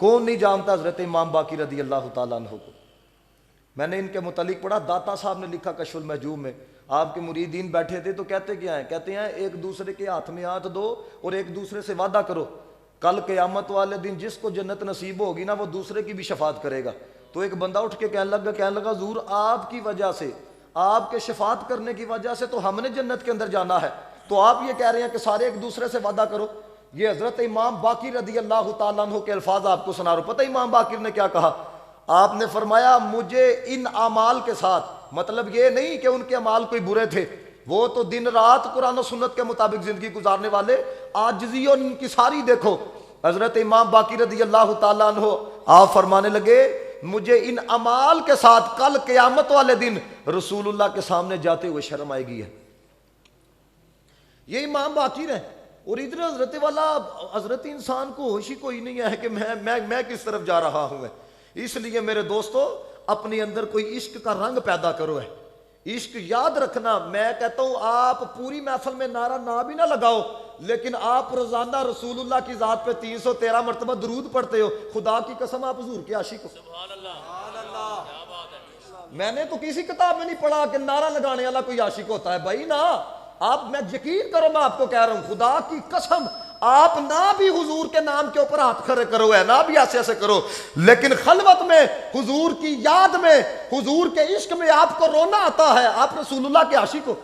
کون نہیں جانتا حضرت امام باقر رضی اللہ تعالیٰ عنہ کو؟ میں نے ان کے متعلق پڑھا، داتا صاحب نے لکھا کشف المحجوب میں، آپ کے مریدین بیٹھے تھے تو کہتے کیا ہیں؟ کہتے ہیں ایک دوسرے کے ہاتھ میں ہاتھ دو اور ایک دوسرے سے وعدہ کرو، کل قیامت والے دن جس کو جنت نصیب ہوگی نا وہ دوسرے کی بھی شفاعت کرے گا۔ تو ایک بندہ اٹھ کے کہنے لگا حضور آپ کی وجہ سے، آپ کے شفاعت کرنے کی وجہ سے تو ہم نے جنت کے اندر جانا ہے، تو آپ یہ کہہ رہے ہیں کہ سارے ایک دوسرے سے وعدہ کرو۔ یہ حضرت امام باقر رضی اللہ تعالیٰ عنہ کے الفاظ آپ کو سنا رہا ہوں۔ پتہ امام باقر نے کیا کہا؟ آپ نے فرمایا مجھے ان اعمال کے ساتھ، مطلب یہ نہیں کہ ان کے اعمال کوئی برے تھے، وہ تو دن رات قرآن و سنت کے مطابق زندگی گزارنے والے، عاجزی اور انکساری دیکھو۔ حضرت امام باقر رضی اللہ تعالیٰ عنہ آپ فرمانے لگے مجھے ان اعمال کے ساتھ کل قیامت والے دن رسول اللہ کے سامنے جاتے ہوئے شرم آئے گی ہے۔ یہ امام باقر ہے، اور ادھر حضرت والا حضرت انسان کو ہوش ہی کوئی نہیں ہے کہ میں کس طرف جا رہا ہوں۔ اس لیے میرے دوستو اپنے اندر کوئی عشق کا رنگ پیدا کرو ہے۔ عشق یاد رکھنا، میں کہتا ہوں آپ پوری محفل میں نعرہ نہ بھی نہ لگاؤ، لیکن آپ روزانہ رسول اللہ کی ذات پہ 313 مرتبہ درود پڑھتے ہو، خدا کی قسم آپ حضور کے عاشق ہو۔ سبحان اللہ۔ میں نے تو کسی کتاب میں نہیں پڑھا کہ نعرہ لگانے والا کوئی عاشق ہوتا ہے، بھائی نا، آپ میں یقین کرو میں آپ کو کہہ رہا ہوں خدا کی قسم، آپ نہ بھی حضور کے نام کے اوپر ہاتھ کھڑے کرو ہے، نہ بھی ایسے ایسے کرو، لیکن خلوت میں حضور کی یاد میں حضور کے عشق میں آپ کو رونا آتا ہے، آپ رسول اللہ کے عاشق ہو۔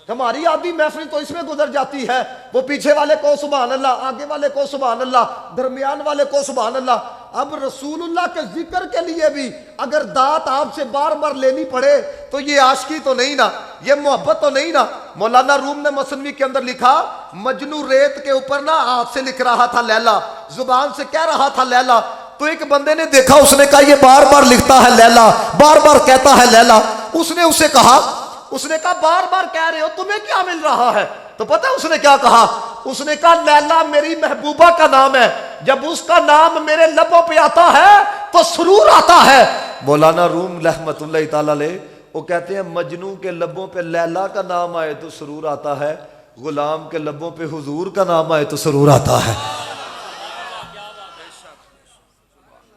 ہماری آدھی محفل تو اس میں گزر جاتی ہے، وہ پیچھے والے کو سبحان اللہ، آگے والے کو سبحان اللہ، درمیان والے کو سبحان اللہ۔ اب رسول اللہ کے ذکر کے لیے بھی اگر دات آپ سے بار بار لینی پڑے تو یہ عاشقی تو نہیں نا، یہ محبت تو نہیں نا۔ مولانا روم نے مثنوی کے اندر لکھا مجنو ریت کے اوپر نا ہاتھ سے لکھ رہا تھا لیلا، زبان سے کہہ رہا تھا لیلا، تو ایک بندے نے دیکھا، اس نے کہا یہ بار بار لکھتا ہے لیلا، بار بار کہتا ہے لیلا۔ اس نے اسے کہا بار بار کہہ رہے ہو تمہیں کیا مل رہا ہے؟ تو پتہ اس نے کیا کہا؟ اس نے کہا لیلا میری محبوبہ کا نام ہے، جب اس کا نام میرے لبوں پہ آتا ہے تو سرور آتا ہے۔ مولانا روم رحمت اللہ تعالی علیہ وہ کہتے ہیں مجنوں کے لبوں پہ لیلا کا نام آئے تو سرور آتا ہے، غلام کے لبوں پہ حضور کا نام آئے تو سرور آتا ہے۔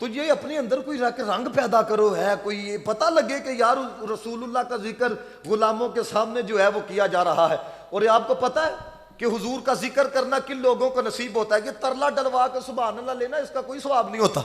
تو یہ اپنے اندر کوئی رنگ پیدا کرو ہے، کوئی یہ پتہ لگے کہ یار رسول اللہ کا ذکر غلاموں کے سامنے جو ہے وہ کیا جا رہا ہے۔ اور یہ آپ کو پتہ ہے کہ حضور کا ذکر کرنا کن لوگوں کو نصیب ہوتا ہے؟ کہ ترلا ڈلوا کے سبحان اللہ لینا اس کا کوئی ثواب نہیں ہوتا،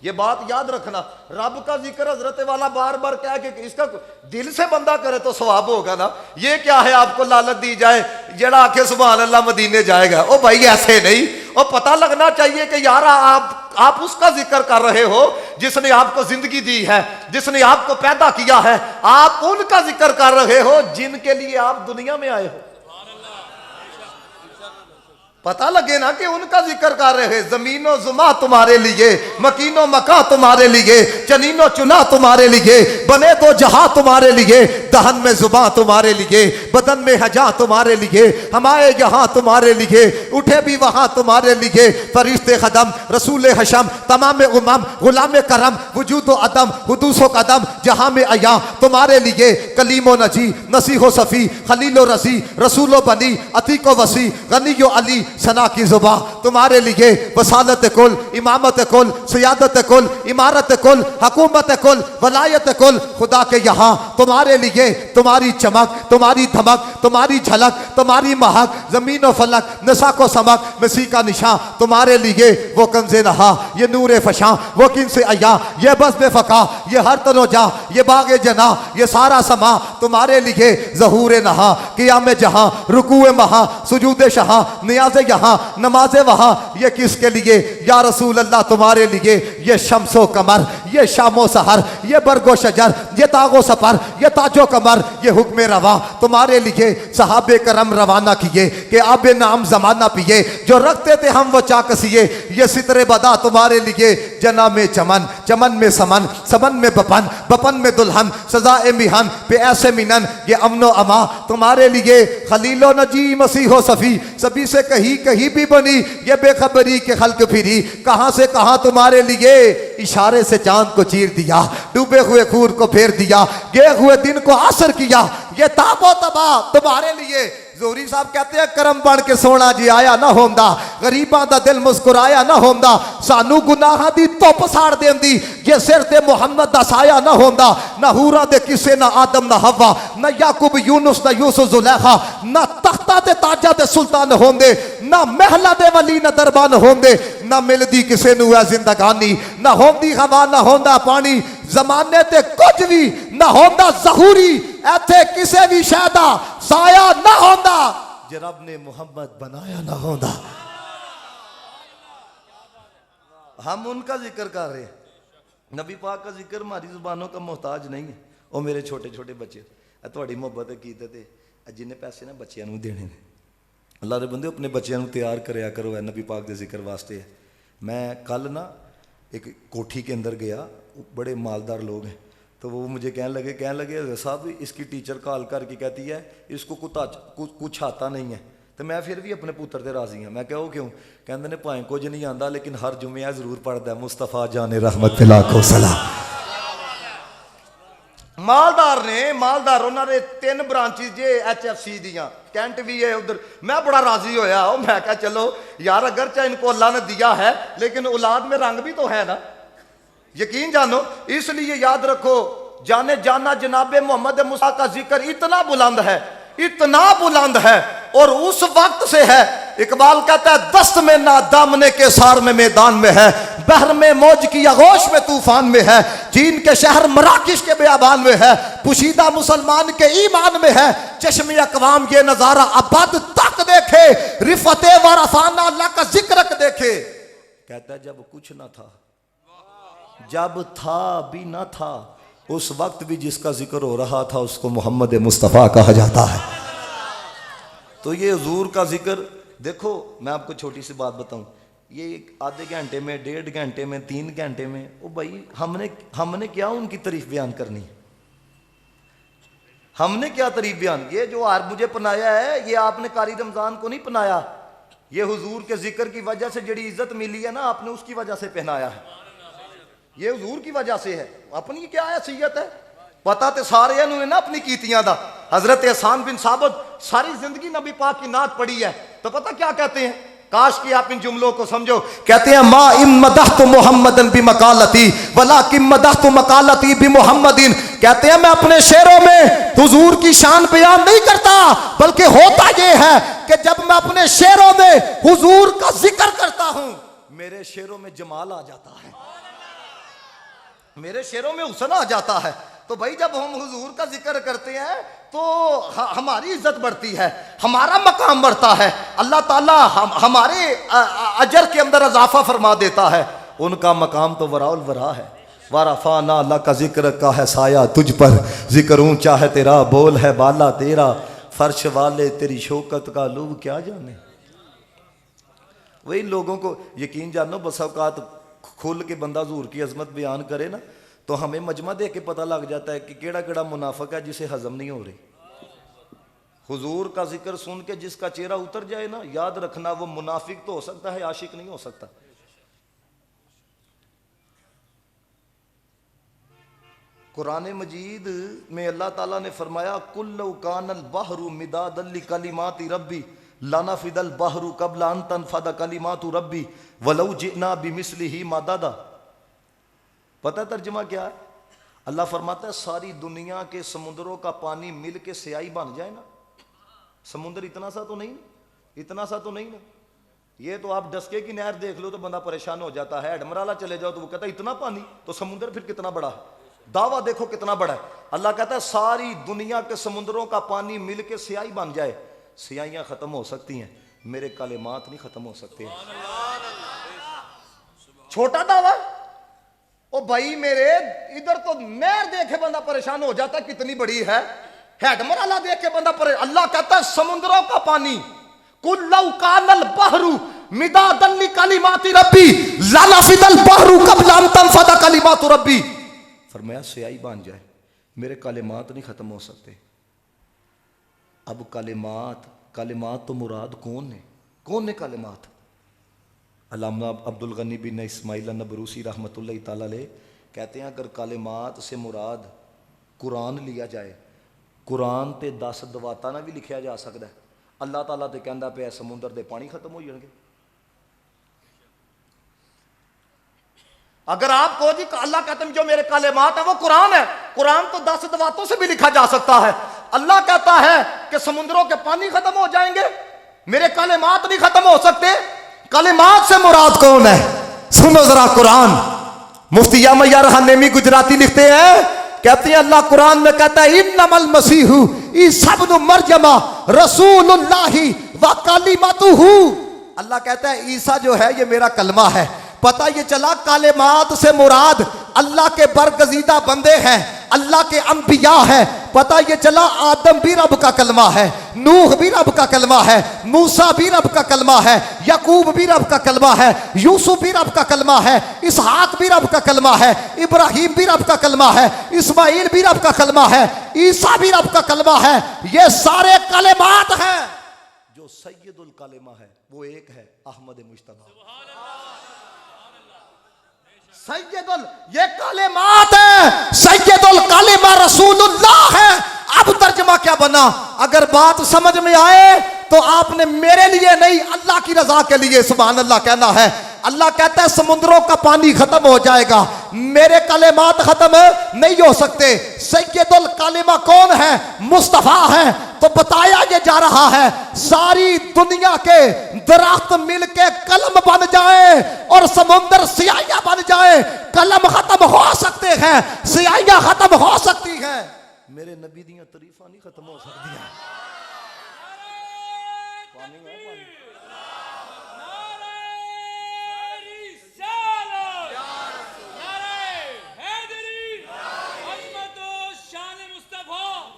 یہ بات یاد رکھنا۔ رب کا ذکر حضرت والا بار بار کہہ کہ اس کا دل سے بندہ کرے تو ثواب ہوگا نا۔ یہ کیا ہے آپ کو لالچ دی جائے جڑا آکھے سبحان اللہ مدینے جائے گا، او بھائی ایسے نہیں، اور پتہ لگنا چاہیے کہ یار آپ اس کا ذکر کر رہے ہو جس نے آپ کو زندگی دی ہے، جس نے آپ کو پیدا کیا ہے، آپ ان کا ذکر کر رہے ہو جن کے لیے آپ دنیا میں آئے ہو۔ پتہ لگے نا کہ ان کا ذکر کر رہے، زمین و زما تمہارے لیے، مکین و مکاں تمہارے لیے، چنین و چنا تمہارے لیے، بنے تو جہاں تمہارے لیے، دہن میں زباں تمہارے لیے، بدن میں حجاں تمہارے لیے، ہمارے یہاں تمہارے لیے، اٹھے بھی وہاں تمہارے لیے، فرشتے خدم، رسول حشم، تمام امم، غلام کرم، وجود و عدم، حدوث و قدم، جہاں میں عیاں تمہارے لیے، کلیم و نجی، نصیح و صفی، خلیل و رضی، رسول و بنی، عتیق و وسیع، غنی و علی، ثنا کی زباں تمہارے لیے، وسالت کل، امامت کل، سیادت کل، امارت کل، حکومت کل، ولایت کل، خدا کے یہاں تمہارے لیے، تمہاری چمک، تمہاری دھمک، تمہاری جھلک، تمہاری مہک، زمین و فلک، نساک و سمک، مسیح کا نشاں تمہارے لیے، وہ کنز نہا، یہ نور فشاں، وہ کنز عیا، یہ بزم فقا، یہ ہر تن و جا، یہ باغ جنا، یہ سارا سما تمہارے لیے، ظہور نہا، قیام جہاں، رکوع مہاں، سجود شہاں، نیاز یہاں، نماز وہاں، یہ کس کے لیے یا رسول اللہ تمہارے لیے، یہ شمس و قمر، یہ شام و سحر، یہ برگ و شجر، یہ تاغ و سفر، یہ تاج و کمر، یہ حکم رواں تمہارے لیے، صحابہ کرم روانہ کیے کہ آب نام زمانہ پیے، جو رکھتے تھے ہم وہ چاکسیے، یہ ستر بدا تمہارے لیے، جنا میں چمن، چمن میں سمن، سمن میں بپن، بپن میں دلہن، سزائے میہن پہ ایسے مینن، یہ امن و اما تمہارے لیے، خلیل و نجی، مسیح و صفی، سبھی سے کہیں بھی بنی، یہ بے خبری کے خلق پھری، کہاں سے کہاں تمہارے لیے، اشارے سے چاند کو چیر دیا، ڈوبے ہوئے خور کو پھیر دیا، گئے ہوئے دن کو عصر کیا، یہ تاب و تباہ تمہارے لیے، زہری صاحب کہتے ہیں کرم بن کے سونا جی آیا نہ ہوندا غریباں دا دل مسکرایا نہ ہوندا سانو گناہاں دی دھپ ساڑ دیندی جے سر تے محمد دا سایہ نہ ہوندا نہ حوراں دے کسے نہ آدم نہ حوا نہ یعقوب یونس نہ یوسف زلیخا نہ تختہ تے تاجہ تے سلطان ہوندے نہ محلہ دے ولی نہ دربان ہوندے نہ ملدی کسے نو ہے زندگانی نہ ہوندی ہوا نہ ہوندا پانی زمانے تے کچھ بھی نہ ہوندا ظہوری ایتھے کسے بھی شہدہ سایہ نہ ہوندا جے رب نے محمد بنایا نہ ہوندا. ہم ان کا ذکر کر رہے ہیں نبی پاک کا ذکر ہماری زبانوں کا محتاج نہیں ہے. او میرے چھوٹے چھوٹے بچے تھوڑی محبت عقیدت ہے جن پیسے نا بچیاں نوں دینے نے اللہ دے بندے اپنے بچیاں نوں تیار کریا کرو ہے نبی پاک دے ذکر واسطے. میں کل نا ایک کوٹھی کے اندر گیا بڑے مالدار لوگ ہیں تو وہ مجھے کہنے لگے صاحب اس کی ٹیچر کال کر کے کہتی ہے اس کو کچھ آتا نہیں ہے تو میں پھر بھی اپنے پتر تے راضی ہوں. میں کہا وہ کیوں کہندے نے پائیں کچھ نہیں آندا لیکن ہر جمعہ ضرور پڑھدا ہے مصطفیٰ جان رحمت لاکھوں سلام. مالدار انہوں نے 3 branches J H F C دیاں کینٹ بھی ہے ادھر. میں بڑا راضی ہویا میں کہا چلو یار اگرچہ ان کو اللہ نے دیا ہے لیکن اولاد میں رنگ بھی تو ہے نا. یقین جانو اس لیے یاد رکھو جانا جناب محمد مصطفیٰ کا ذکر اتنا بلند ہے اور اس وقت سے ہے. اقبال کہتا ہے دست میں نہ دامنے کے سار میں میدان میں ہے بحر میں موج کی آغوش میں طوفان میں ہے چین کے شہر مراکش کے بیابان میں ہے پوشیدہ مسلمان کے ایمان میں ہے چشم اقوام یہ نظارہ ابد تک دیکھے رفت و رفانہ اللہ کا ذکر دیکھے. کہتا ہے جب کچھ نہ تھا جب تھا بھی نہ تھا اس وقت بھی جس کا ذکر ہو رہا تھا اس کو محمد مصطفیٰ کہا جاتا ہے. تو یہ حضور کا ذکر دیکھو میں آپ کو چھوٹی سی بات بتاؤں یہ آدھے گھنٹے میں 1.5 گھنٹے میں 3 گھنٹے میں او بھائی ہم نے کیا ان کی تعریف بیان کرنی ہم نے کیا تعریف بیان. یہ جو ہار مجھے پنایا ہے یہ آپ نے قاری رمضان کو نہیں پنایا یہ حضور کے ذکر کی وجہ سے جڑی عزت ملی ہے نا آپ نے اس کی وجہ سے پہنایا ہے. یہ حضور کی وجہ سے ہے. اپنی کیا حیثیت ہے پتہ تے سارے انہوں نے نا اپنی کیتیاں دا. حضرت احسان بن ثابت ساری زندگی نبی پاک کی نعت پڑھی ہے تو پتہ کیا کہتے ہیں کاش کہ آپ ان جملوں کو سمجھو. کہتے ہیں ما ام مدحت محمدن بمقالتی ولکن مدحت مقالتی بمحمدین. کہتے ہیں میں اپنے شعروں میں حضور کی شان بیان نہیں کرتا بلکہ ہوتا یہ ہے کہ جب میں اپنے شعروں میں حضور کا ذکر کرتا ہوں میرے شعروں میں جمال آ جاتا ہے میرے شعروں میں حسن آ جاتا ہے. تو بھائی جب ہم حضور کا ذکر کرتے ہیں تو ہماری عزت بڑھتی ہے ہمارا مقام بڑھتا ہے اللہ تعالیٰ ہمارے اجر کے اندر اضافہ فرما دیتا ہے. ان کا مقام تو وراء الورا ہے. ورفعنا اللہ کا ذکر کا ہے سایہ تجھ پر ذکر اونچا ہے تیرا بول ہے بالا تیرا فرش والے تیری شوکت کا لوگ کیا جانے. وہی لوگوں کو یقین جانو بس اوقات کھل کے بندہ حضور کی عظمت بیان کرے نا تو ہمیں مجمع دیکھ کے پتہ لگ جاتا ہے کہ کیڑا منافق ہے جسے ہضم نہیں ہو رہی. حضور کا ذکر سن کے جس کا چہرہ اتر جائے نا یاد رکھنا وہ منافق تو ہو سکتا ہے عاشق نہیں ہو سکتا. قرآن مجید میں اللہ تعالیٰ نے فرمایا کُلْ لَوْ كَانَ الْبَحْرُ مِدَادًا لِكَلِمَاتِ رَبِّي لَنَفِدَ الْبَحْرُ قَبْلَ أَن تَنْفَدَ كَلِمَاتُ رَبِّي وَلَوْ جِئْنَا بِمِثْلِهِ مَدَدًا. پتہ ترجمہ کیا ہے؟ اللہ فرماتا ہے ساری دنیا کے سمندروں کا پانی مل کے سیاہی بن جائے نا سمندر اتنا سا تو نہیں نا. یہ تو آپ ڈسکے کی نہر دیکھ لو تو بندہ پریشان ہو جاتا ہے. ڈمرالا چلے جاؤ تو وہ کہتا ہے اتنا پانی تو سمندر پھر کتنا بڑا ہے. دعویٰ دیکھو کتنا بڑا ہے. اللہ کہتا ہے ساری دنیا کے سمندروں کا پانی مل کے سیاہی بن جائے سیاہیاں ختم ہو سکتی ہیں میرے کلمات نہیں ختم ہو سکتے. چھوٹا دعویٰ او بھائی میرے ادھر تو نہر دیکھے بندہ پریشان ہو جاتا ہے کتنی بڑی ہے. ہیڈ مرالا دیکھ کے بندہ پریشان. اللہ کہتا ہے سمندروں کا پانی قُلْ لَوْ كَانَ الْبَحْرُ مِدَادًا لِكَلِمَاتِ رَبِّي لَنَفِدَ الْبَحْرُ قَبْلَ أَن تَنْفَدَ كَلِمَاتُ رَبِّي. فرمایا سیاہی بن جائے میرے کلمات نہیں ختم ہو سکتے. اب کلمات تو مراد کون نے کلمات؟ علامہ عبد الغنی بن اسماعیل النبروسی رحمۃ اللہ تعالیٰ علیہ کہتے ہیں اگر کلمات سے مراد قرآن لیا جائے قرآن تے 10 دواتا نہ بھی لکھیا جا سکتا ہے. اللہ تعالیٰ تے کہندا پیا سمندر دے پانی ختم ہو جان گے. اگر آپ کو جی اللہ کہتے ہیں جو میرے کلمات ہیں وہ قرآن ہے, قرآن تو 10 دعاتوں سے بھی لکھا جا سکتا ہے. اللہ کہتا ہے کہ سمندروں کے پانی ختم ہو جائیں گے, میرے کلمات نہیں ختم ہو سکتے. کلمات سے مراد کون ہے؟ سنو ذرا قرآن. مفتی یحییٰ رحانیمی گجراتی لکھتے ہیں, کہتے ہیں اللہ قرآن میں کہتا ہے انما المسیح عیسی ابن مریم رسول اللہ و کلمتہ. اللہ کہتا ہے عیسیٰ جو ہے یہ میرا کلمہ ہے. پتہ یہ چلا کلمات سے مراد اللہ کے برگزیدہ بندے ہیں, اللہ کے انبیاء ہیں. پتہ یہ چلا آدم بھی رب کا کلمہ ہے, نوح بھی رب کا کلمہ ہے, موسیٰ بھی رب کا کلمہ ہے, یعقوب بھی رب کا کلمہ ہے, یوسف بھی رب کا کلمہ ہے, اسحاق بھی رب کا کلمہ ہے, ابراہیم بھی رب کا کلمہ ہے, اسماعیل بھی رب کا کلمہ ہے, عیسیٰ بھی رب کا کلمہ ہے. یہ سارے کلمات ہیں. جو سید الکلمہ ہے وہ ایک ہے, احمد مجتبیٰ. یہ کلمات ہے, سید الکلمہ رسول اللہ ہے. اب ترجمہ کیا بنا؟ اگر بات سمجھ میں آئے تو آپ نے میرے لیے نہیں اللہ کی رضا کے لیے سبحان اللہ کہنا ہے. اللہ کہتا ہے سمندروں کا پانی ختم ہو جائے گا, میرے کلمات ختم نہیں ہو سکتے. سید الکلمہ کون ہے؟ مصطفیٰ ہے. تو بتایا یہ جا رہا ہے ساری دنیا کے درخت مل کے قلم بن جائیں اور سمندر سیاہیاں بن جائیں, قلم ختم ہو سکتے ہیں, سیاہیاں ختم ہو سکتی ہیں, میرے نبی دیاں تعریفاں نہیں ختم ہو سکتی ہیں.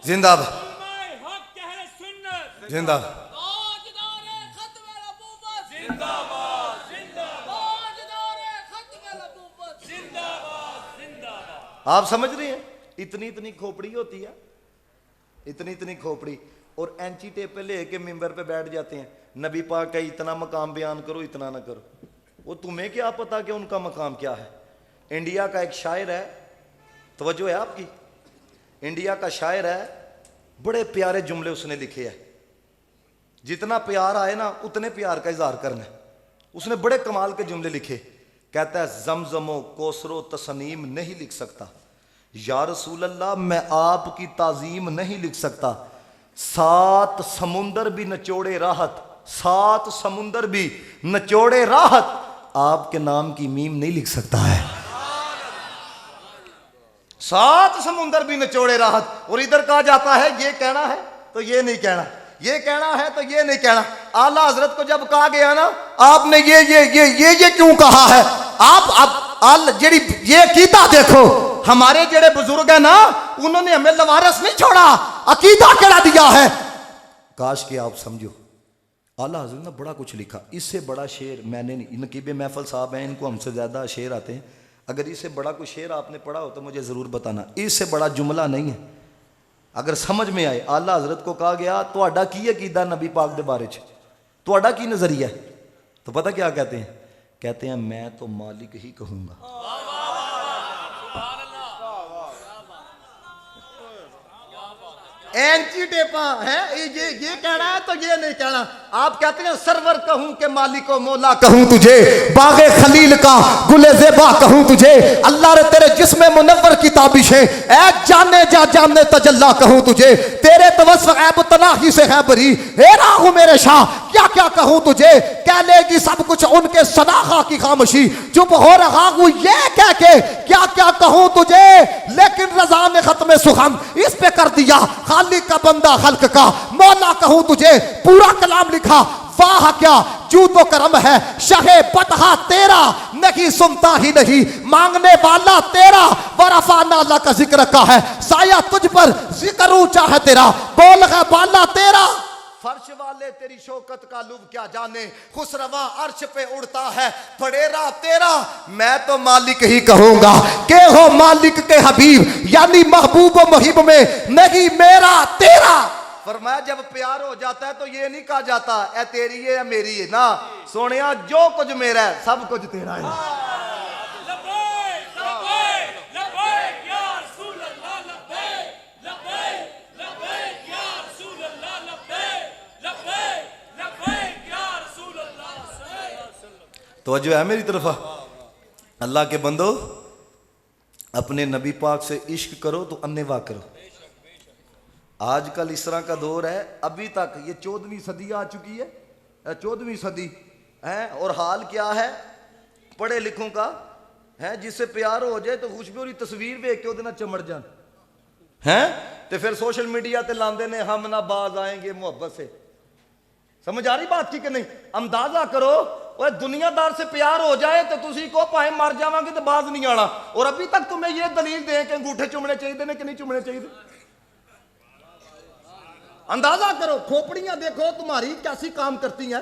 زندہ زندہ آپ سمجھ رہے ہیں اتنی اتنی کھوپڑی ہوتی ہے, اتنی اتنی کھوپڑی, اور اینچی ٹیپ پہ لے کے ممبر پہ بیٹھ جاتے ہیں. نبی پاک کا اتنا مقام بیان کرو, اتنا نہ کرو. وہ تمہیں کیا پتا کہ ان کا مقام کیا ہے؟ انڈیا کا ایک شاعر ہے, توجہ ہے آپ کی, انڈیا کا شاعر ہے, بڑے پیارے جملے اس نے لکھے ہیں. جتنا پیار آئے نا اتنے پیار کا اظہار کرنا ہے. اس نے بڑے کمال کے جملے لکھے. کہتا ہے زمزم و کوثر و تسنیم نہیں لکھ سکتا, یا رسول اللہ میں آپ کی تعظیم نہیں لکھ سکتا. 7 سمندر بھی نچوڑے راحت, 7 سمندر بھی نچوڑے راحت, آپ کے نام کی میم نہیں لکھ سکتا ہے. 7 سمندر بھی نچوڑے راحت. اور ادھر کہا جاتا ہے یہ کہنا ہے تو یہ نہیں کہنا, یہ کہنا ہے تو یہ نہیں کہنا. اعلیٰ حضرت کو جب کہا گیا نا آپ نے یہ کیوں کہا ہے, آپ جڑی یہ عقیدہ دیکھو, ہمارے جڑے بزرگ ہیں نا انہوں نے ہمیں لوارس نہیں چھوڑا, عقیدہ کہڑا دیا ہے. کاش کہ آپ سمجھو اعلیٰ حضرت نے بڑا کچھ لکھا. اس سے بڑا شعر میں نے نہیں, نقیب محفل صاحب ہیں ان کو ہم سے زیادہ شعر آتے ہیں, اگر اس سے بڑا کوئی شعر آپ نے پڑھا ہو تو مجھے ضرور بتانا. اس سے بڑا جملہ نہیں ہے اگر سمجھ میں آئے. اعلیٰ حضرت کو کہا گیا تہاڈا کی عقیدہ نبی پاک دے بارے چ, تہاڈا کی نظریہ ہے؟ تو پتہ کیا کہتے ہیں؟ کہتے ہیں میں تو مالک ہی کہوں گا. اینچی ٹیپاں ہیں یہ کہنا ہے تو یہ نہیں کہنا. آپ کہتے ہیں سرور کہوں کہ مالک و مولا کہوں تجھے, باغ خلیل کا گل زیبا کہوں تجھے, اللہ رے تیرے جسم منور کی تابشیں, اے جانے جا جانے تجلا کہوں تجھے, تیرے توسف عیب تناہی سے ہے بری, اے راہو میرے شاہ کیا کیا کہوں تجھے, کہہ لے گی سب کچھ ان کے صداقہ کی خاموشی, چپ ہو رہا ہوں یہ کہہ کے کیا کیا کہوں تجھے, لیکن رضا نے ختم سخن اس پہ کر دیا, خالق کا بندہ خلق کا مولا کہوں تجھے. پورا کلام لکھا, واہ کیا جود و کرم ہے شہ بطحہ تیرا, نہیں سنتا ہی نہیں مانگنے والا تیرا, ورفعنا لک ذکر کا ہے سایہ تجھ پر, ذکر اونچا ہے تیرا, بول ہے بالا تیرا. فرش والے تیری شوکت کا لب کیا جانے, خسروا عرش پہ اڑتا ہے پھڑیرا تیرا. میں تو مالک ہی کہوں گا کہ ہو مالک کے حبیب, یعنی محبوب و محب میں نہیں میرا تیرا. فرمایا جب پیار ہو جاتا ہے تو یہ نہیں کہا جاتا اے تیری ہے یا میری ہے نا, سونیا جو کچھ میرا ہے سب کچھ تیرا ہے. توجہ ہے میری طرف؟ اللہ کے بندو اپنے نبی پاک سے عشق کرو تو انے واہ کرو. آج کل اس طرح کا دور ہے, ابھی تک یہ 14ویں صدی آ چکی ہے, 14ویں صدی ہے, اور حال کیا ہے پڑھے لکھوں کا ہے, جس سے پیار ہو جائے تو خوشبو کی تصویر ویکھ کے وہ دن چمڑ جان ہیں, تو پھر سوشل میڈیا تے لاندے نے ہم نہ باز آئیں گے محبت سے. سمجھ آ رہی بات کی کہ نہیں؟ اندازہ کرو وہ دنیا دار سے پیار ہو جائے تو تسی کو پائے مر جاواں گے تو باز نہیں آنا, اور ابھی تک تمہیں یہ دلیل دیں کہ انگوٹھے چومنے چاہیے کہ نہیں چومنے چاہیے. اندازہ کرو, کھوپڑیاں دیکھو تمہاری کیسی کام کرتی ہیں.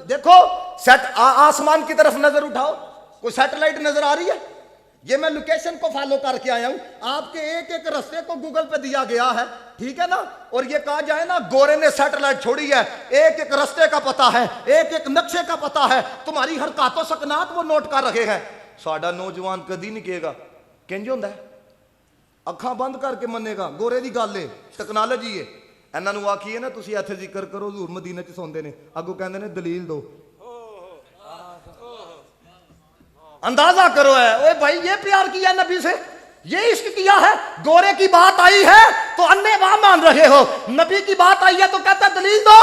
دیکھو سیٹ آسمان کی طرف نظر اٹھاؤ, کوئی سیٹلائٹ نظر آ رہی ہے؟ یہ میں لوکیشن کو فالو کر کے آیا ہوں, آپ کے ایک ایک رستے کو گوگل پہ دیا گیا ہے, ٹھیک ہے نا, اور یہ کہا جائے نا گورے نے سیٹلائٹ چھوڑی ہے, ایک ایک رستے کا پتہ ہے, ایک ایک نقشے کا پتہ ہے, تمہاری حرکات و سکنات وہ نوٹ کر رہے ہیں. ساڈا نوجوان کدی نہیں کہے گا کنج ہوندا ہے, اکھاں بند کر کے منے گا گورے دی گل ہے, ٹیکنالوجی ہے. انہاں نوں آکھیے نا تسی ایتھے ذکر کرو حضور مدینے چ سوندے نے, اگوں کہندے نے دلیل دو. اندازہ کرو ہے اوے بھائی, یہ پیار کیا نبی سے, یہ عشق کیا ہے. گورے کی بات آئی ہے تو انے واہ مان رہے ہو, نبی کی بات آئی ہے تو کہتا ہے دلیل دو.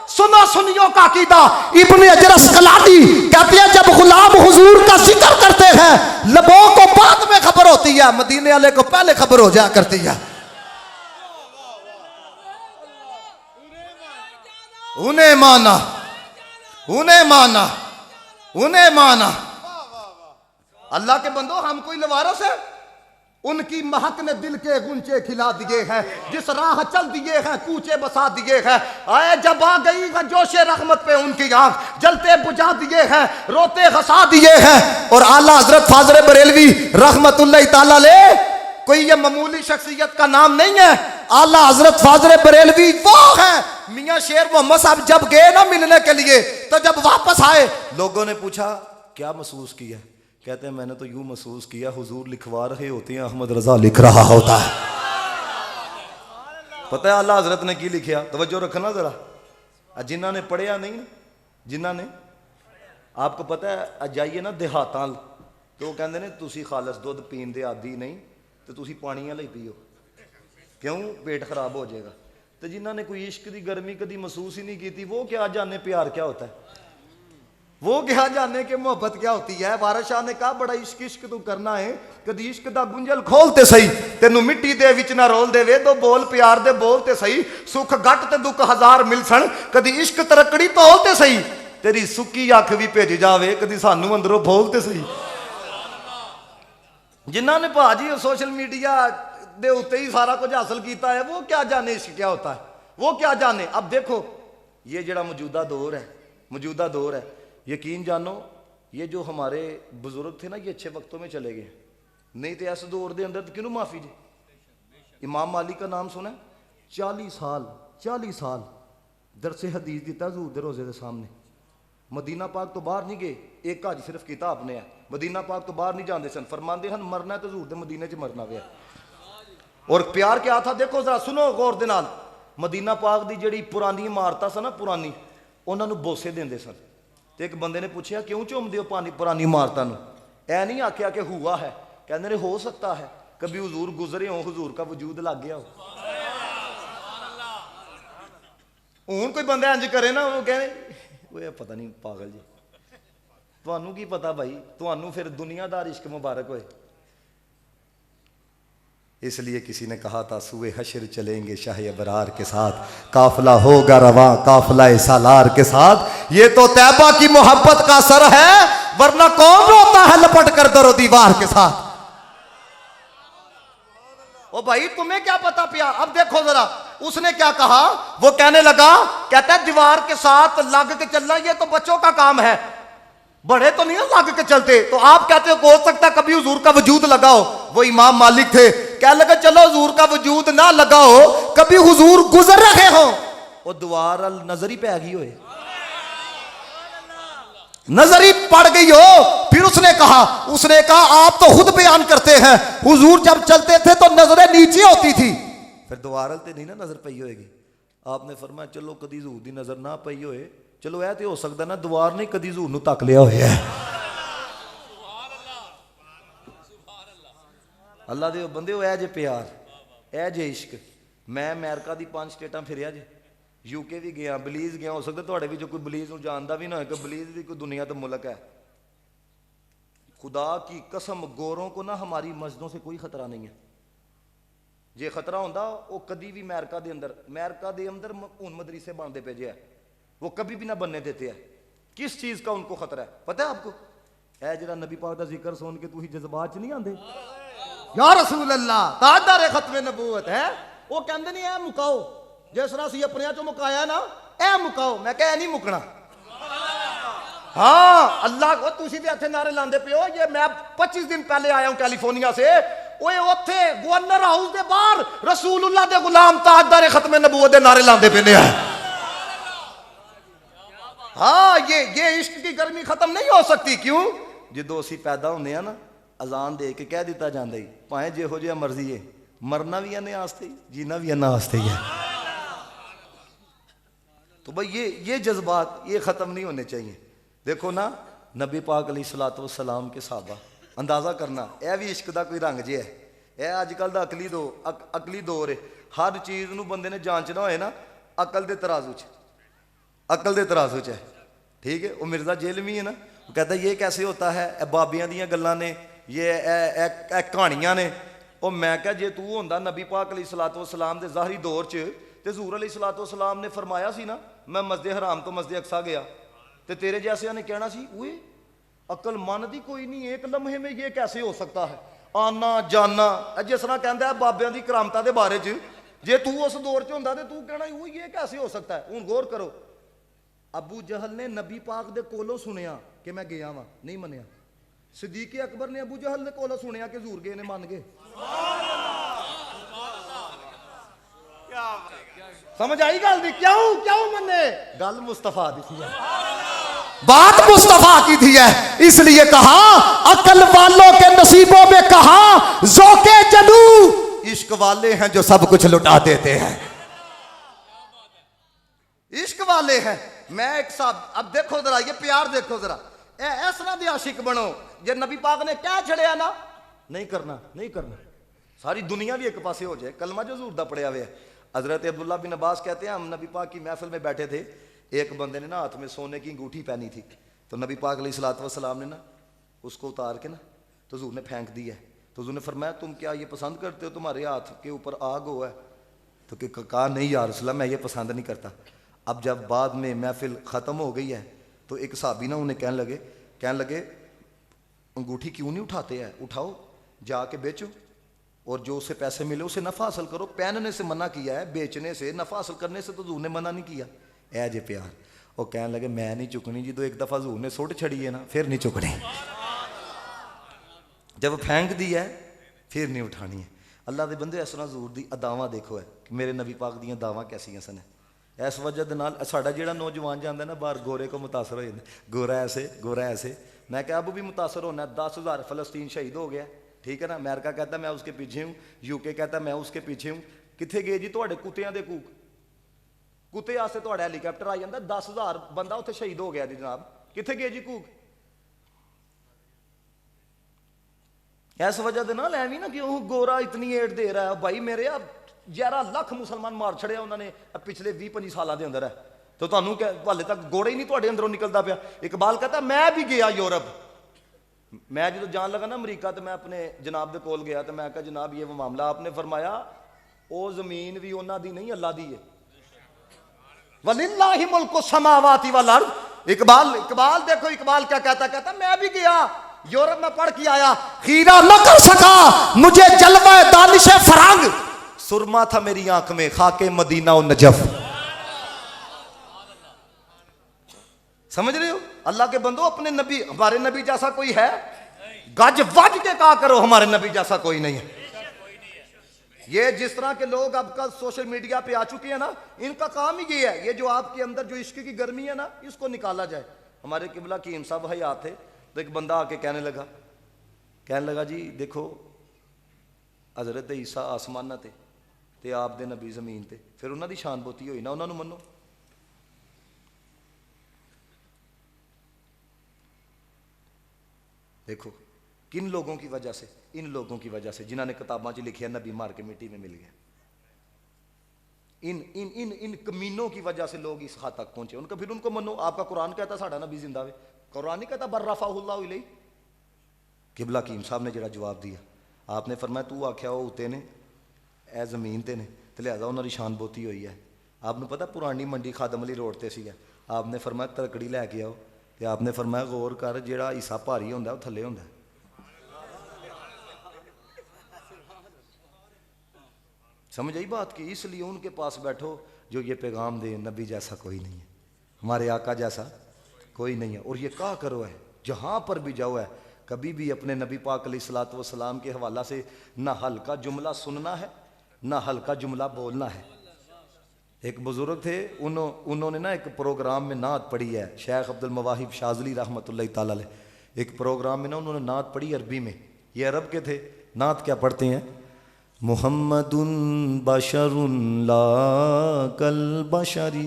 سنو سنیوں کا عقیدہ, ابن اجرس کلاٹی کہتے ہیں جب غلام حضور کا ذکر کرتے ہیں لبوں کو بعد میں خبر ہوتی ہے, مدینے والے کو پہلے خبر ہو جایا کرتی ہے. انہیں مانا, انہیں مانا, انہیں مانا. اللہ کے بندو ہم کوئی لوارث ہے؟ ان کی مہک نے دل کے گنچے کھلا دیے ہیں, جس راہ چل دیے ہیں کوچے بسا دیے ہیں. آئے جب آ گئی ہے جوش رحمت پہ ان کی آنکھ, جلتے بجھا دیے ہیں, روتے ہنسا دیے ہیں. اور اعلیٰ حضرت فاضل بریلوی رحمت اللہ تعالی علیہ کوئی یہ معمولی شخصیت کا نام نہیں ہے. اعلیٰ حضرت فاضل بریلوی وہ ہے, میاں شیر محمد صاحب جب گئے نا ملنے کے لیے تو جب واپس آئے لوگوں نے پوچھا کیا محسوس کیا, کہتے ہیں میں نے تو یوں محسوس کیا حضور لکھوا رہے ہوتے ہیں احمد رضا لکھ رہا ہوتا ہے. پتہ ہے اعلیٰ حضرت نے کی لکھیا؟ توجہ رکھنا ذرا, جنہاں نے پڑھیا نہیں, جنہاں نے, آپ کو پتہ ہے جائیے نا دیہاتاں تو وہ کہندے نے تسی خالص دودھ پین دے عادی نہیں تو تسی پانی والا ہی پیو, کیوں پیٹ خراب ہو جائے گا. تو جنہاں نے کوئی عشق دی گرمی کدی محسوس ہی نہیں کی تھی وہ کیا جانے پیار کیا ہوتا ہے, وہ کیا جانے کہ محبت کیا ہوتی ہے. وارث شاہ نے کہا بڑا عشق عشق تو کرنا ہے, کدی عشق دا گنجل کھولتے سہی, تینوں مٹی دے وچ نہ رول دے وے دو بول پیار دے بولتے سہی, سکھ گھٹ تے دکھ ہزار مل سن, کدی عشق ترکڑی تولتے سہی, تیری سکی اکھ بھی بھیج جاوے کدی سانو اندروں بولتے سہی. جنہاں نے بھاجی سوشل میڈیا دے اوتے ہی سارا کچھ حاصل کیتا ہے وہ کیا جانے عشق کیا ہوتا ہے, وہ کیا جانے. اب دیکھو یہ جڑا موجودہ دور ہے, موجودہ دور ہے, یقین جانو یہ جو ہمارے بزرگ تھے نا یہ اچھے وقتوں میں چلے گئے, نہیں تو ایسے دور دے اندر کیوں معافی جی. امام مالک کا نام سنا ہے, 40 سال درس حدیث دیتا حضور دے روزے دے سامنے. مدینہ پاک تو باہر نہیں گئے, ایک حج صرف کیتا آپ نے ہے, مدینہ پاک تو باہر نہیں جاندے سن, فرماندے ہن مرنا ہے تو حضور دے مدینے چ مرنا پیا. اور پیار کیا تھا دیکھو ذرا سنو غور دے نال. مدینہ پاک دی جڑی پرانی عمارتاں سن نا پرانی, انہاں نوں بوسے دیندے سن. تو ایک بندے نے پوچھا کیوں چومدے ہو پرانی عمارتوں, اے نہیں آکھیا کہ ہوا ہے, کہندے نے ہو سکتا ہے کبھی حضور گزرے ہوں حضور کا وجود لگ گیا ہو. ہوں کوئی بندہ انج کرے نا وہ کہنے وہ پتہ نہیں پاگل جی, تانوں کی پتہ بھائی, تانوں پھر دنیا دار عشق مبارک ہوئے. اس لیے کسی نے کہا تھا سوئے حشر چلیں گے شاہ ابرار کے ساتھ, قافلہ ہوگا رواں قافلہ سالار کے ساتھ. یہ تو طیبہ کی محبت کا اثر ہے, ورنہ کون روتا ہے لپٹ کر در و دیوار کے ساتھ. او بھائی تمہیں کیا پتا پیا. اب دیکھو ذرا اس نے کیا کہا, وہ کہنے لگا, کہتا ہے دیوار کے ساتھ لگ کے چلنا یہ تو بچوں کا کام ہے, بڑے تو نہیں لگ کے چلتے. تو آپ کہتے ہو ہو سکتا ہے کبھی حضور کا وجود لگا ہو. وہ امام مالک تھے, کہنے لگا چلو حضور کا وجود نہ لگا ہو, کبھی حضور گزر رہے ہوں, وہ دوار نظر ہی پہ گئی ہوئے, نظر ہی پڑ گئی ہو. پھر اس نے کہا آپ تو خود بیان کرتے ہیں حضور جب چلتے تھے تو نظریں نیچے ہوتی تھی, پھر دوارل تے نہیں نا نظر پئی ہوئے گی. آپ نے فرمایا چلو کدی حضور دی نظر نہ پئی ہوئے, چلو اے تے ہو سکتا نا دوار نہیں کدی حضور نو تک لیا ہویا ہے. اللہ دے بندے ہو اے جے پیار اے جے عشق. میں امریکہ دی 5 سٹیٹاں پھریا جے, یو کے بھی گیا, بلیز گیا. ہو سکتا تھوڑے بھی جو کوئی بلیز نو جاندا بھی نہ ہوئے کہ بلیز بھی کوئی دنیا تے ملک ہے. خدا کی قسم گوروں کو نہ ہماری مسجدوں سے کوئی خطرہ نہیں ہے. جے خطرہ ہوندا وہ کدی بھی امریکہ دے اندر ہن مدرسے بنتے پے جے, وہ کبھی بھی نہ بننے دیتے ہیں. کس چیز کا ان کو خطرہ ہے پتہ ہے آپ کو؟ اے جڑا نبی پاک دا ذکر سن کے تسی جذبات چ نہیں آندے یا رسول اللہ تاجدار ختم نبوت ہے, وہ کہندے نہیں اے مکاؤ جس طرح سی اپنے چوں مکایا نا اے مکاؤ. میں کہ اے نہیں مکنا. ہاں اللہ کو تسی تے اتھے نعرے لاندے پے ہو. یہ میں 25 دن پہلے آیا ہوں کیلیفورنیا سے, اوے اوتھے گورنر ہاؤس دے باہر رسول اللہ دے غلام تاجدار ختم نبوت دے نعرے لاندے پے نے. ہاں یہ عشق کی گرمی ختم نہیں ہو سکتی. کیوں؟ جدو اسی پیدا ہونے ہیں نا اذان دے کے کہہ دیتا جاندے ہی پائیں جے ہو جہا مرضی ہے, مرنا بھی انے واسطے ہی جینا بھی انا واسطے ہی ہے. تو بھائی یہ جذبات یہ ختم نہیں ہونے چاہیے. دیکھو نا نبی پاک علیہ الصلوۃ والسلام کے صحابہ, اندازہ کرنا اے بھی عشق دا کوئی رنگ جے ہے. اے اج کل دا عقلی دور ہے. ہر چیز نو بندے نے جانچنا ہوئے نا عقل دے ترازو چ ہے. ٹھیک ہے, وہ مرزا جیلمی ہے نا, وہ کہتا ہے یہ کیسے ہوتا ہے, اے بابیاں دیاں گلاں نے, یہ اے کہانیاں نے. اور میں کہا جے تو ہوندا نبی پاک علیہ الصلوۃ والسلام دے ظاہری دور چ تے حضور علیہ الصلوۃ والسلام نے فرمایا سی نا میں مسجد حرام تو مسجد اقصیٰ گیا, تے تیرے جیسے نے کہنا سی اوئے عقل من دی کوئی نہیں, ایک لمحے میں یہ کیسے ہو سکتا ہے آنا جانا. جس طرح کہندا ہے بابیاں دی کرامتاں دے بارے چ, جے تو اس دور چ ہوندا تے تو کہنا اوئے یہ کیسے ہو سکتا ہے. ہن غور کرو, ابو جہل نے نبی پاک دے کولوں سنیا کہ میں گیا وا, نہیں منیا. صدیق اکبر نے ابو جہل دے کولوں سنیا کہ حضور گئے نے, مان گئے. سمجھ آئی گل دی؟ کیوں منے؟ گل مصطفیٰ دی تھی, بات مصطفیٰ کی تھی ہے, اس لیے کہا عقل والوں کے نصیبوں میں کہا ذوق جدو عشق والے ہیں جو سب کچھ لٹا دیتے ہیں. عشق والے ہیں. میں ایک صاحب, اب دیکھو ذرا یہ پیار دیکھو ذرا, اس طرح دے عاشق بنو جے نبی پاک نے کیا چھڑیا نا نہیں کرنا, ساری دنیا بھی ایک پاسے ہو جائے. کلمہ جو حضور دا پڑھیا ہوئے ہے. حضرت عبداللہ بن عباس کہتے ہیں ہم نبی پاک کی محفل میں بیٹھے تھے, ایک بندے نے نا ہاتھ میں سونے کی انگوٹھی پہنی تھی, تو نبی پاک علیہ الصلوۃ والسلام نے نا اس کو اتار کے نا تو حضور نے پھینک دی ہے. تو حضور نے فرمایا تم کیا یہ پسند کرتے ہو تمہارے ہاتھ کے اوپر آگ ہوا ہے؟ تو کہا نہیں یا رسول اللہ میں یہ پسند نہیں کرتا. اب جب بعد میں محفل ختم ہو گئی ہے تو ایک صحابی نا انہیں کہنے لگے انگوٹھی کیوں نہیں اٹھاتے ہیں, اٹھاؤ جا کے بیچو اور جو اسے پیسے ملے اسے نفع حاصل کرو. پہننے سے منع کیا ہے, بیچنے سے نفع حاصل کرنے سے تو حضور نے منع نہیں کیا. اے جے پیار. وہ کہنے لگے میں نہیں چکنی جی, تو ایک دفعہ حضور نے سٹ چھڑی ہے نا پھر نہیں چکنی, جب پھینک دی ہے پھر نہیں اٹھانی ہے. اللہ دے بندے اس طرح حضور دی اداواں دیکھو ہے کہ میرے نبی پاک دیاں دعواں کیسیاں سن. اس وجہ دے نال ساڈا جیڑا نوجوان جاندا ہے نا باہر گورے کو متاثر ہو جاندا, گورا ایسے. میں کہا ابو بھی متاثر ہونا ہے, 10,000 فلسطین شہید ہو گیا, ٹھیک ہے نا. امریکہ کہتا ہے میں اس کے پیچھے ہوں, یو کے کہتا ہے میں اس کے پیچھے ہوں. کتنے گئے جی تواڈے کتیاں دے کوک, کتے واسطے تواڈا ہیلی کاپٹر آ جاندا, 10,000 بندہ اتنے شہید ہو گیا جی جناب. کتنے گئے جی کوک؟ اس وجہ دے نال ایویں نا کہ وہ گورا اتنی ایڈ دے رہا ہے. بھائی میرے 11 لاکھ مسلمان مار چھڑے انہوں نے پچھلے 20-25 سالوں دے اندر ہے, تو تمہیں ہالے تک گوڑا ہی نہیں تواڈے اندروں نکلتا پیا. اقبال کہتا میں بھی گیا یورپ, میں جب جان لگا نا امریکہ تو میں اپنے جناب دے کول گیا, تو میں کہا جناب یہ وہ معاملہ. آپ نے فرمایا او زمین بھی انہاں دی نہیں اللہ دی ہے, وَلِلَّهِ مُلْكُ السَّمَاوَاتِ وَالْأَرْضِ. اقبال دیکھو اقبال کیا کہتا میں بھی گیا یورپ میں پڑھ کے آیا, خیرہ نہ کر سکا مجھے جلوہ دانش فرنگ, سرما تھا میری آنکھ میں خاک مدینہ و نجف. سمجھ رہے ہو اللہ کے بندو؟ اپنے نبی, ہمارے نبی جیسا کوئی ہے؟ گج وج کے کہا کرو ہمارے نبی جیسا کوئی نہیں ہے. یہ جس طرح کے لوگ اب کل سوشل میڈیا پہ آ چکے ہیں نا, ان کا کام ہی یہ ہے, یہ جو آپ کے اندر جو عشق کی گرمی ہے نا اس کو نکالا جائے. ہمارے قبلہ کی صاحب حیات تھے, تو ایک بندہ آ کے کہنے لگا جی دیکھو حضرت عیسیٰ آسمان تے تے آپ دے نبی زمین تے, پھر انہوں دی شان بوتی ہوئی نا, انہوں نے منو. دیکھو کن لوگوں کی وجہ سے؟ ان لوگوں کی وجہ سے جنہوں نے کتاباں چ لکھیا نبی مار کے مٹی میں مل گیا. ان کمینوں کی وجہ سے لوگ اس حد تک پہنچے. ان کا پھر ان کو منو. آپ کا قرآن کہتا ساڈا نبی زندہ ہے, قرآن نہیں کہتا بر رفعہ اللہ الیہ. قبلہ حکیم صاحب نے جڑا جواب دیا, آپ نے فرمایا تو آکھیا وہ اتے نے اے زمین تے نے تے لہذا انہاں دی شان بہتی ہوئی ہے. آپ نے پتہ پرانی منڈی خادم علی روڈ تے سی, آپ نے فرمایا ترکڑی لے کے آؤ, تے آپ نے فرمایا غور کر جڑا حصہ بھاری ہوندا ہے وہ تھلے ہوندا ہے. سمجھ آئی بات کی؟ اس لیے ان کے پاس بیٹھو جو یہ پیغام دے نبی جیسا کوئی نہیں ہے, ہمارے آقا جیسا کوئی نہیں ہے. اور یہ کہا کرو ہے جہاں پر بھی جاؤ ہے, کبھی بھی اپنے نبی پاک علیہ الصلوۃ والسلام کے حوالہ سے نہ ہلکا جملہ سننا ہے نہ ہلکا جملہ بولنا ہے. ایک بزرگ تھے, انہوں نے نا ایک پروگرام میں نعت پڑھی ہے, شیخ عبد المواہب شاذلی رحمۃ اللہ تعالیٰ علیہ. ایک پروگرام میں نا انہوں نے نعت پڑھی عربی میں. یہ عرب کے تھے. نعت کیا پڑھتے ہیں؟ محمد بشر لا کالبشری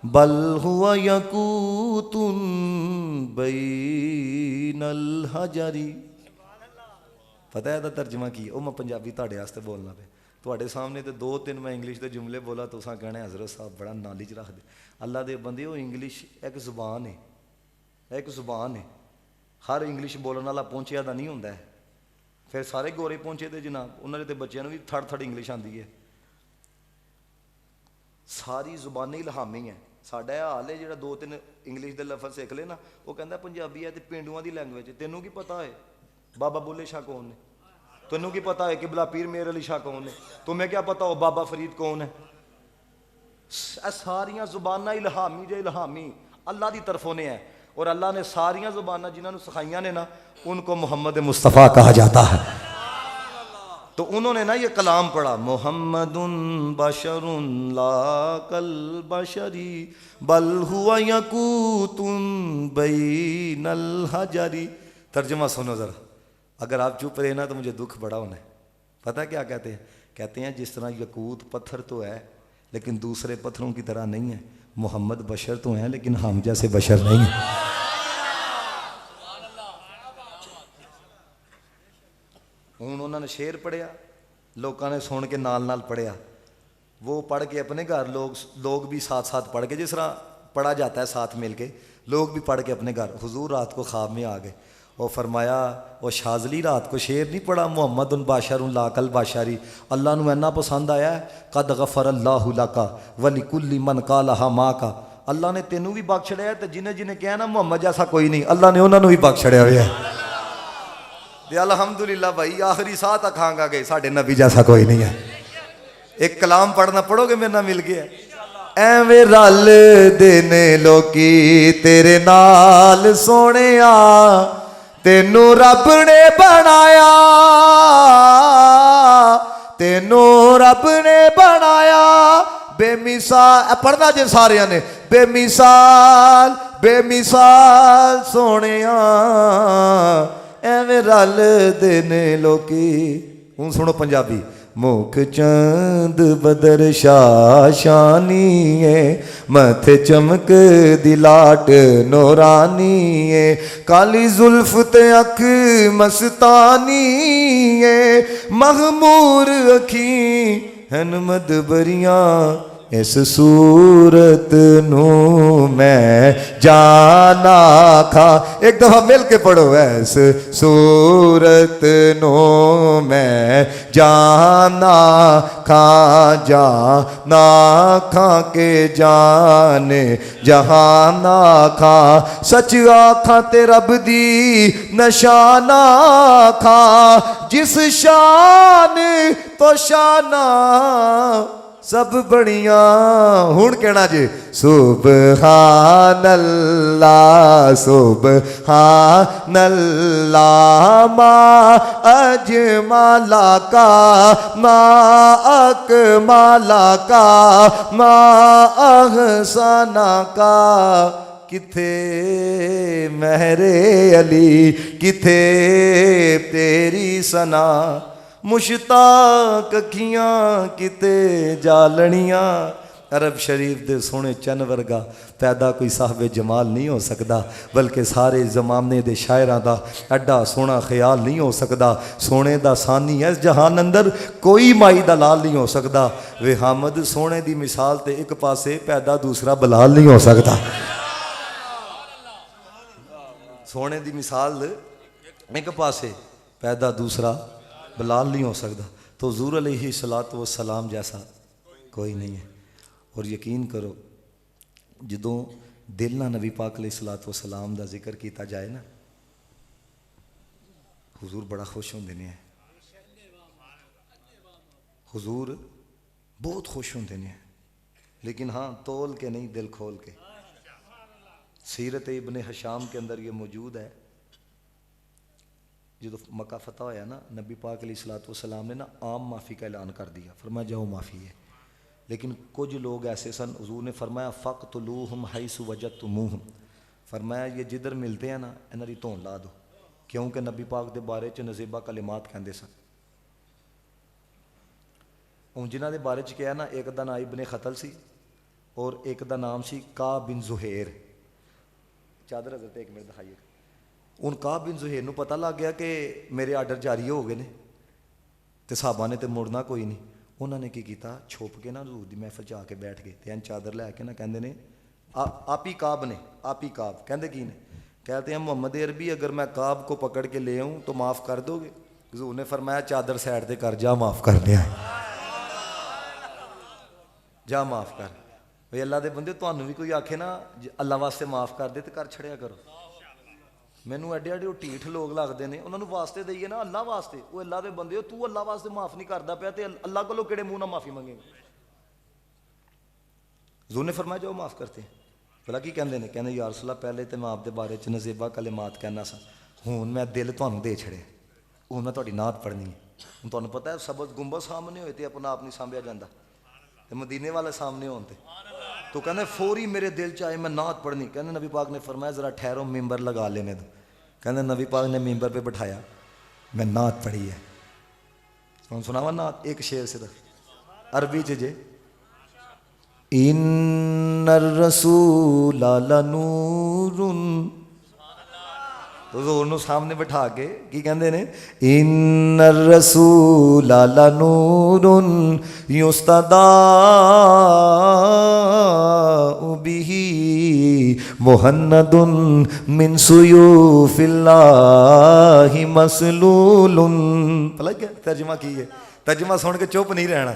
بل هو یقوت بین الحجری. پتہ ہے دا ترجمہ کی؟ او میں پنجابی تہاڈے واسطے بولنا پہ, تہاڈے سامنے تے 2-3 میں انگلش دے جملے بولا تو اساں کہنا حضرت صاحب بڑا نالج رکھ دے. اللہ دے بندے, وہ انگلش ایک زبان ہے, ایک زبان ہے. ہر انگلش بولن والا پہنچیا دا نہیں ہوندا ہے. پھر سارے گورے پہنچے تھے جناب, انہوں نے بچیاں بھی تھڑ تھڑ انگلش آتی ہے. ساری زبانیں الہامی ہیں. ساڈا یہ حال ہے جہاں 2-3 انگلش دے لفظ سیکھ لے نا, وہ کہتا پنجابی ہے تو پینڈواں دی لینگویج. تینوں کی پتہ ہے بابا بلے شاہ کون نے؟ تینوں کی پتہ ہے قبلہ پیر میر علی شاہ کون ہے؟ تمہیں کیا پتہ ہو بابا فرید کون ہے؟ ساریاں زبانیں الہامی جو الہامی اللہ دی طرفوں نے ہے. اور اللہ نے ساریاں زبانیں جنہوں نے سکھائیاں نے نا, ان کو محمد مصطفیٰ کہا جاتا ہے. تو انہوں نے نا یہ کلام پڑھا, محمد بشر لا کالبشری بل هو یقوت بین الحجری. ترجمہ سنو ذرا, اگر آپ چپ رہے نا تو مجھے دکھ بڑا ہونا ہے. پتہ کیا کہتے ہیں؟ کہتے ہیں جس طرح یقوت پتھر تو ہے لیکن دوسرے پتھروں کی طرح نہیں ہے, محمد بشر تو ہیں لیکن ہم جیسے بشر نہیں ہیں. انہوں نے شعر پڑھیا, لوگوں نے سن کے نال نال پڑھیا, وہ پڑھ کے اپنے گھر لوگ بھی ساتھ ساتھ پڑھ کے, جس طرح پڑھا جاتا ہے ساتھ مل کے, لوگ بھی پڑھ کے اپنے گھر. حضور رات کو خواب میں آ گئے, اور فرمایا وہ شاذلی رات کو شعر نہیں پڑھا محمد بشر لا کالبشری, اللہ نو اینا پسند آیا ہے, قد غفر اللہ لک ولکل من قالھا ماک. اللہ نے تینوں بھی بخش چھڑیا ہے, تو جنہیں جنہیں کہا نا محمد جیسا کوئی نہیں, اللہ نے انہوں نے بھی بخش چھڑیا ہوا ہے. الحمدللہ بھائی آخری ساہ تک کھاں گا گئے, ساڑھے نبی جیسا کوئی نہیں ہے. ایک کلام پڑھنا پڑھو گے میرے نہ مل گیا. ایویں رل دینے لوکی تیرے نال سونیا, تینوں رب نے بنایا, تینوں رب نے بنایا بے مثال. پڑھنا جے سارے نے, بے مثال بے مثال سونیا, ایویں رل دینے لوکی. ہوں سنو پنجابی. مکھ چند بدر شاشانی ہے, متھ چمک دلاٹ نورانی ہے, کالی زلف تے اکھ مستانی ہے, مغمور اکھیں ہن مدبریاں, اس صورت نو میں جانا کھا. ایک دفعہ مل کے پڑھو, اس صورت نو میں جانا کھا, جانا کھا کے جانے جہانا کھا, سچ آکھاں تے رب دی نشانہ کھا, جس شان تو شانہ سب بڑیاں. ہون کہنا جی سبحان اللہ سبحان اللہ, ما اجمالا کا ما اکمالا کا ما احسانا کا. کتھے مہر علی کتھے تیری ثنا, مشتاق اکھیاں کتے جالنیاں, عرب شریف دے سونے چن ورگا پیدا کوئی صاحب جمال نہیں ہو سکدا، بلکہ سارے زمانے دے شاعراں دا ایڈا سونا خیال نہیں ہو سکدا۔ سونے دا ثانی اس جہان اندر کوئی مائی دا لال نہیں ہو سکدا۔ وے حامد سونے دی مثال تے ایک پاسے پیدا دوسرا بلال نہیں ہو سکدا۔ سونے دی مثال ایک پاسے پیدا دوسرا بلال نہیں ہو سکدا۔ تو حضور علیہ الصلوۃ والسلام جیسا کوئی نہیں ہے۔ اور یقین کرو جدوں دل نہ نبی پاک علیہ الصلوۃ والسلام دا ذکر کیتا جائے نا، حضور بڑا خوش ہوندے نے۔ حضور بہت خوش ہوندے نے، لیکن ہاں تول کے نہیں، دل کھول کے۔ سیرت ابن حشام کے اندر یہ موجود ہے، جدو مکہ فتح ہویا نا، نبی پاک علیہ الصلوۃ والسلام نے نا عام معافی کا اعلان کر دیا، فرمایا جاؤ معافی ہے۔ لیکن کچھ لوگ ایسے سن، حضور نے فرمایا فَقْتُلُوهُمْ حَيْثُ وَجَدْتُمُوهُمْ، فرمایا یہ جدھر ملتے ہیں نا انہاں دی تون لا دو، کیونکہ نبی پاک دے بارے چ نزیبہ کلمات کہندے سن۔ ہن جنہاں دے بارے چ کہیا نا، ایک دا نام ابن خطل سی اور ایک دا نام سی کعب بن زہیر۔ چادر حضرت ایک منٹ دکھائیے۔ ان کعب بن زہیر نو پتہ لگ گیا کہ میرے آرڈر جاری ہو گئے نے تے صحابہ نے تے مڑنا کوئی نہیں۔ انہوں نے کی کیتا، چھپ کے نا حضور دی محفل چ آ کے بیٹھ گئے تے چادر لے کے نا کہندے نے آپ ہی کعب نے، آپ ہی کعب کہندے کی نے، کہتے ہیں محمد عربی اگر میں کعب کو پکڑ کے لے آؤں تو معاف کر دو گے؟ حضور نے فرمایا چادر سائڈ تے کر، جا معاف کر دیا، جا معاف کر۔ بھئی اللہ دے بندے، تانوں بھی کوئی آکھے نا اللہ واسطے معاف کر دے تے کر چھڑیا کرو۔ مینوں ایڈے ایڈے وہ ٹھیٹھ لوگ لگتے ہیں، انہوں نے واسطے دئیے نا اللہ واسطے، وہ اللہ دے بندے ہو، تو اللہ واسطے معاف نہیں کرتا پیا تے اللہ کو کہڑے منہ نہ معافی منگے گا؟ حضور نے فرمایا جو معاف کرتے ہیں۔ بھلا کی کہندے نے؟ کہندے یا رسول اللہ پہلے تے میں آپ دے بارے چ نزیبہ کلمات کہنا سا، ہن میں دل تانوں دے چھڑے، ہن میں تہاڈی نعت پڑھنی ہے۔ ہن تانوں پتہ ہے سبز گنبد سامنے ہوئے تے اپنا آپ نہیں سانبھیا جاندا، تے مدینے والے سامنے ہون تے تو کہندے فوری میرے دل چ آئے میں نعت پڑھنی۔ کہندے نبی پاک نے فرمایا ذرا ٹھہرو، ممبر لگا لینے دو۔ کہندے نبی پاک نے ممبر پہ بٹھایا، میں نعت پڑھی ہے۔ ہن سناواں نعت ایک شعر صرف عربی چ جے، ان الرسول لنور، حضور نو سامنے بٹھا کے کی کہندے نے؟ ان الرسول لنور یستضاء به مہند من سیوف اللہ مسلول۔ پتہ کیا ترجمہ کی ہے؟ ترجمہ سن کے چپ نہیں رہنا،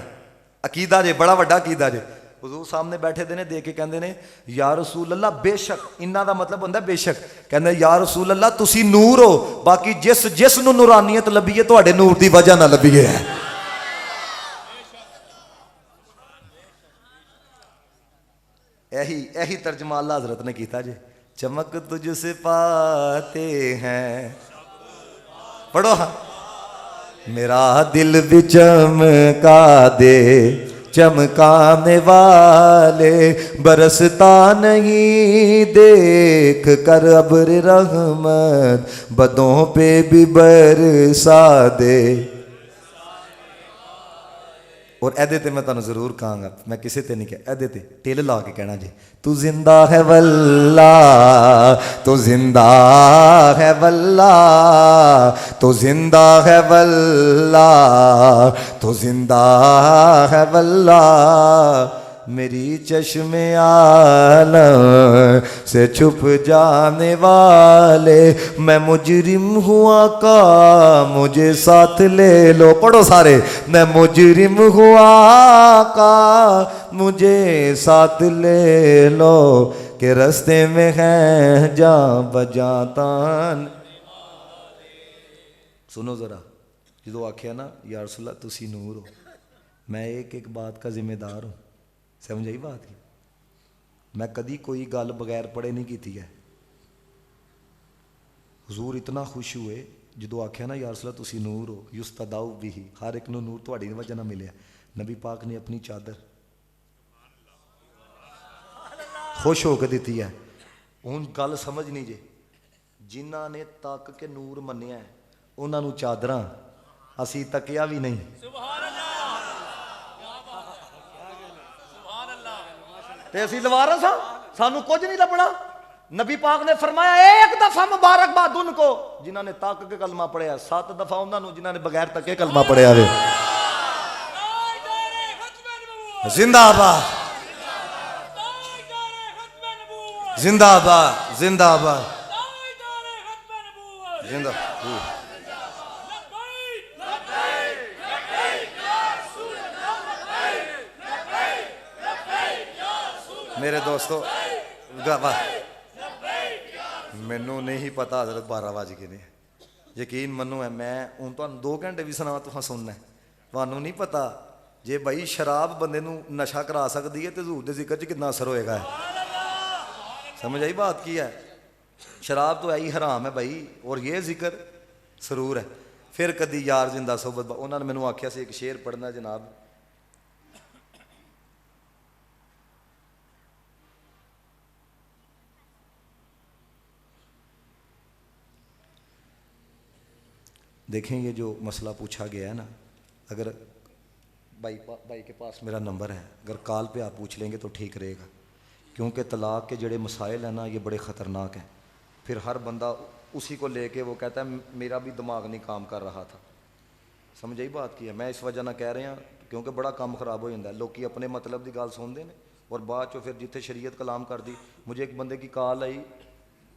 عقیدہ جے بڑا وڈا عقیدہ جے۔ حضور سامنے بیٹھے دے نے، دیکھ کے کہندے نے یا رسول اللہ بے شک، انہاں دا مطلب ہوندا بے شک، کہندے یا رسول اللہ تسی نور ہو، باقی جس نو نورانیت لبھی ہے تواڈے نور دی وجہ نہ لبھی ہے۔ یہی ترجمہ اللہ حضرت نے کیتا جی، چمک تجھ سے پاتے ہیں، پڑھو ہاں، میرا دل بھی چمکا دے چمکانے والے، برستا نہیں دیکھ کر ابر رحمت، بدوں پہ بھی برسا دے۔ اور ایدے تے میں تانوں ضرور کہاں گا، میں کسے تے نہیں کہا، ایدے تے ٹیل لا کے کہنا جی، تو زندہ ہے واللہ، تو زندہ ہے واللہ، تو زندہ ہے واللہ، تو زندہ ہے واللہ، میری چشم عالم سے چھپ جانے والے، میں مجرم ہوں آقا مجھے ساتھ لے لو، پڑھو سارے، میں مجرم ہوں آقا مجھے ساتھ لے لو، کہ رستے میں ہیں جاں بجاں تان۔ سنو ذرا، جدو آکھیا نا یا رسول اللہ تسی نور ہو، میں ایک بات کا ذمہ دار ہوں، سمجھ آئی بات کی؟ میں کدی کوئی گل بغیر پڑھے نہیں کیتی ہے۔ حضور اتنا خوش ہوئے جدو آکھیا نا یا رسول اللہ تسی نور ہو، یستضاء بہ، ہر ایک نو نور تہاڈی وجہ نہ ملیا۔ نبی پاک نے اپنی چادر خوش ہو کے دیتی ہے۔ ہن گل سمجھ نہیں جے، جنہاں نے تک کے نور منیا ہے انہاں نو چادراں، اسی تکیا بھی نہیں۔ تے اسی لوارث ہاں سانو کچھ نہیں لبنا نبی پاک نے فرمایا ایک دفعہ مبارکباد ان کو جنہوں نے تاک کے کلمہ پڑھیا 7 دفعہ انہوں جنہوں نے بغیر تکے کلمہ پڑھیا ہوئے زندہ آباد زندہ آباد زندہ آباد زندہ میرے دوستو مینوں نہیں پتا حضرت 12 بج گئے نے یقین منو ہے میں ہوں تو 2 گھنٹے بھی سنا تو سننا ہے تمہوں نہیں پتا جے بھائی شراب بندے نو نشہ کرا سکتی ہے تو حضور دے ذکر چ کتنا اثر ہوئے گا سمجھ آئی بات کی ہے شراب تو آئی حرام ہے بھائی اور یہ ذکر سرور ہے پھر کدی یار زندہ صحبت انہوں نے مینوں آکھیا سی ایک شعر پڑھنا جناب دیکھیں یہ جو مسئلہ پوچھا گیا ہے نا اگر بھائی کے پاس میرا نمبر ہے اگر کال پہ آپ پوچھ لیں گے تو ٹھیک رہے گا کیونکہ طلاق کے جڑے مسائل ہیں نا یہ بڑے خطرناک ہیں پھر ہر بندہ اسی کو لے کے وہ کہتا ہے میرا بھی دماغ نہیں کام کر رہا تھا سمجھ آئی بات کی ہے میں اس وجہ نہ کہہ رہے ہیں کیونکہ بڑا کام خراب ہو جاتا ہے لوگ اپنے مطلب دی گال سن دے نے اور بعد چو پھر جتنے شریعت کلام کر دی مجھے ایک بندے کی کال آئی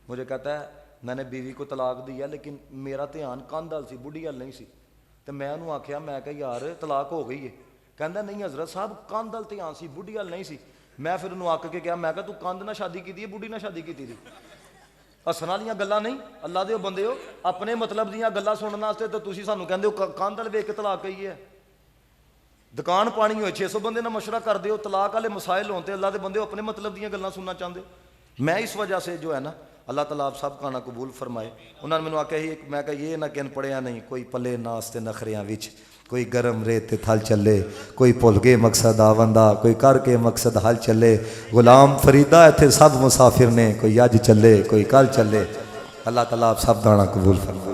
مجھے کہتا ہے میں نے بیوی کو طلاق دی ہے لیکن میرا دھیان کندھ ال سی بڑھی ال نہیں سی تو میں انہوں آخیا میں کہ یار طلاق ہو گئی ہے کہندا نہیں حضرت صاحب کندھ ال دھیان سی بڑھی ال نہیں سی میں پھر انہوں آک کے کہا میں کہ تو کندھ نہ شادی کی بڑھی نہ شادی کی تھی ہسن والیاں گلاں نہیں اللہ دے بندے ہو اپنے مطلب دیاں گلاں سنن واسطے تو تسی سانوں کہندے ہو کندھ ال ویکھ کے طلاق کہی ہے دکان پانی ہوئے 600 بندے نہ مشورہ کر دیو طلاق والے مسائل ہوتے اللہ دے بندے اپنے مطلب دیاں گلاں سننا چاہتے میں اس وجہ سے جو ہے نا اللہ تعالیٰ آپ سب کا نہ قبول فرمائے انہوں نے مینوں آکھیا ہی میں کہ یہ نہ کہن پڑھیا نہیں کوئی پلے ناستے نخریاں وچ کوئی گرم ریت تھل چلے کوئی بھول کے مقصد آوندا کوئی کر کے مقصد حل چلے غلام فریدا ایتھے سب مسافر نے کوئی اج چلے کوئی کل چلے اللہ تعالیٰ آپ سب کا نہ قبول فرمائے